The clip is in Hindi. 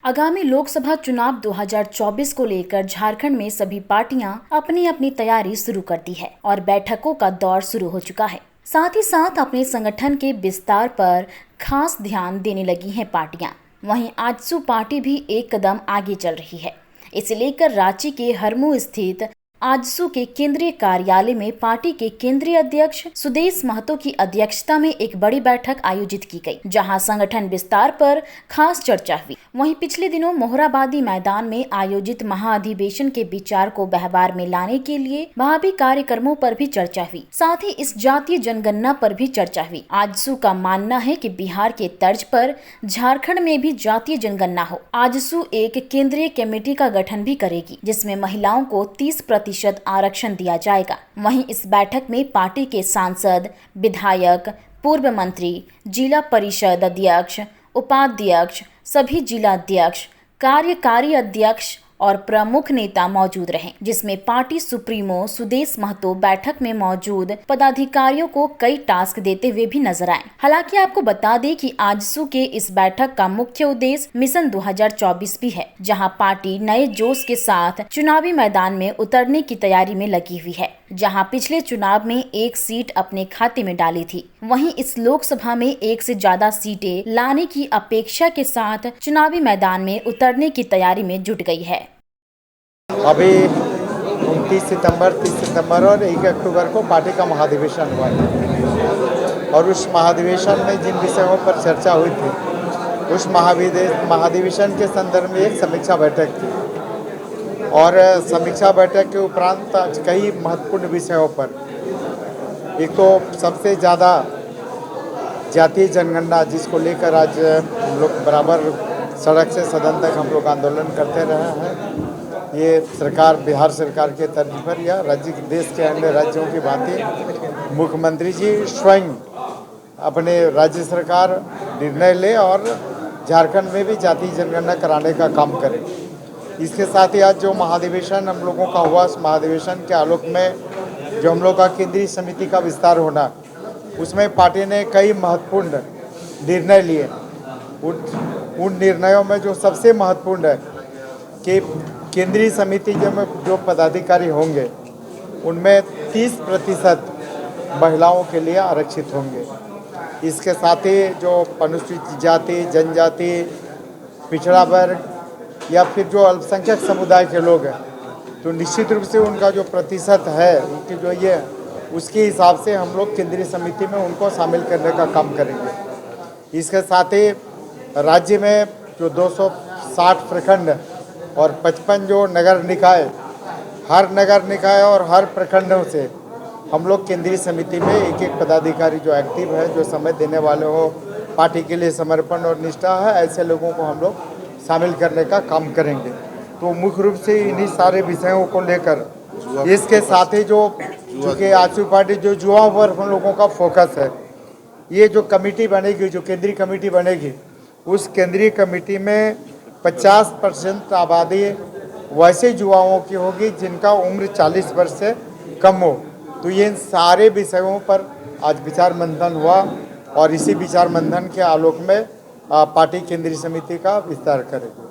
आगामी लोकसभा चुनाव 2024 को लेकर झारखंड में सभी पार्टियां अपनी अपनी तैयारी शुरू कर दी है और बैठकों का दौर शुरू हो चुका है। साथ ही साथ अपने संगठन के विस्तार पर खास ध्यान देने लगी हैं पार्टियां। वहीं आजसू पार्टी भी एक कदम आगे चल रही है। इसे लेकर रांची के हरमू स्थित आजसू के केंद्रीय कार्यालय में पार्टी के केंद्रीय अध्यक्ष सुदेश महतो की अध्यक्षता में एक बड़ी बैठक आयोजित की गई, जहां संगठन विस्तार पर खास चर्चा हुई। वहीं पिछले दिनों मोहराबादी मैदान में आयोजित महाअधिवेशन के विचार को व्यवहार में लाने के लिए भावी कार्यक्रमों पर भी चर्चा हुई। साथ ही इस जातीय जनगणना पर भी चर्चा हुई। आजसू का मानना है कि बिहार के तर्ज पर झारखंड में भी जातीय जनगणना हो। आजसू एक केंद्रीय कमेटी का गठन भी करेगी, जिसमें महिलाओं को 30% आरक्षण दिया जाएगा। वहीं इस बैठक में पार्टी के सांसद, विधायक, पूर्व मंत्री, जिला परिषद अध्यक्ष, उपाध्यक्ष, सभी जिला अध्यक्ष, कार्यकारी अध्यक्ष और प्रमुख नेता मौजूद रहे, जिसमें पार्टी सुप्रीमो सुदेश महतो बैठक में मौजूद पदाधिकारियों को कई टास्क देते हुए भी नजर आए। हालांकि आपको बता दें कि आजसू के इस बैठक का मुख्य उद्देश्य मिशन 2024 भी है, जहां पार्टी नए जोश के साथ चुनावी मैदान में उतरने की तैयारी में लगी हुई है। जहां पिछले चुनाव में एक सीट अपने खाते में डाली थी, वहीं इस लोकसभा में एक से ज्यादा सीटें लाने की अपेक्षा के साथ चुनावी मैदान में उतरने की तैयारी में जुट गई है। अभी 29 सितंबर, 30 सितंबर और 1 अक्टूबर को पार्टी का महाधिवेशन हुआ है और उस महाधिवेशन में जिन विषयों पर चर्चा हुई थी, उस महाधिवेशन के संदर्भ में एक समीक्षा बैठक थी और समीक्षा बैठक के उपरांत आज कई महत्वपूर्ण विषयों पर, एक तो सबसे ज़्यादा जातीय जनगणना, जिसको लेकर आज हम लोग बराबर सड़क से सदन तक हम लोग आंदोलन करते रहे हैं। ये सरकार, बिहार सरकार के तर्ज पर या राज्य देश के अन्य राज्यों की भांति मुख्यमंत्री जी स्वयं अपने राज्य सरकार निर्णय ले और झारखंड में भी जातीय जनगणना कराने का काम करे। इसके साथ ही आज जो महाधिवेशन हम लोगों का हुआ, उस महाधिवेशन के आलोक में जो हम लोग का केंद्रीय समिति का विस्तार होना, उसमें पार्टी ने कई महत्वपूर्ण निर्णय लिए। उन निर्णयों में जो सबसे महत्वपूर्ण है कि केंद्रीय समिति जो पदाधिकारी होंगे, उनमें 30% महिलाओं के लिए आरक्षित होंगे। इसके साथ ही जो अनुसूचित जाति, जनजाति, पिछड़ा वर्ग या फिर जो अल्पसंख्यक समुदाय के लोग हैं, तो निश्चित रूप से उनका जो प्रतिशत है, उनकी जो ये, उसके हिसाब से हम लोग केंद्रीय समिति में उनको शामिल करने का काम करेंगे। इसके साथ ही राज्य में जो 260 प्रखंड और 55 जो नगर निकाय, हर नगर निकाय और हर प्रखंडों से हम लोग केंद्रीय समिति में एक एक पदाधिकारी जो एक्टिव है, जो समय देने वाले हो, पार्टी के लिए समर्पण और निष्ठा है, ऐसे लोगों को हम लोग शामिल करने का काम करेंगे। तो मुख्य रूप से इन्हीं सारे विषयों को लेकर, इसके साथ ही जो चूँकि आजसू पार्टी जो युवाओं पर हम लोगों का फोकस है, ये जो कमेटी बनेगी, जो केंद्रीय कमेटी बनेगी, उस केंद्रीय कमेटी में 50% आबादी वैसे युवाओं की होगी जिनका उम्र 40 वर्ष से कम हो। तो ये सारे विषयों पर आज विचार मंथन हुआ और इसी विचार मंथन के आलोक में पार्टी केंद्रीय समिति का विस्तार करेगी।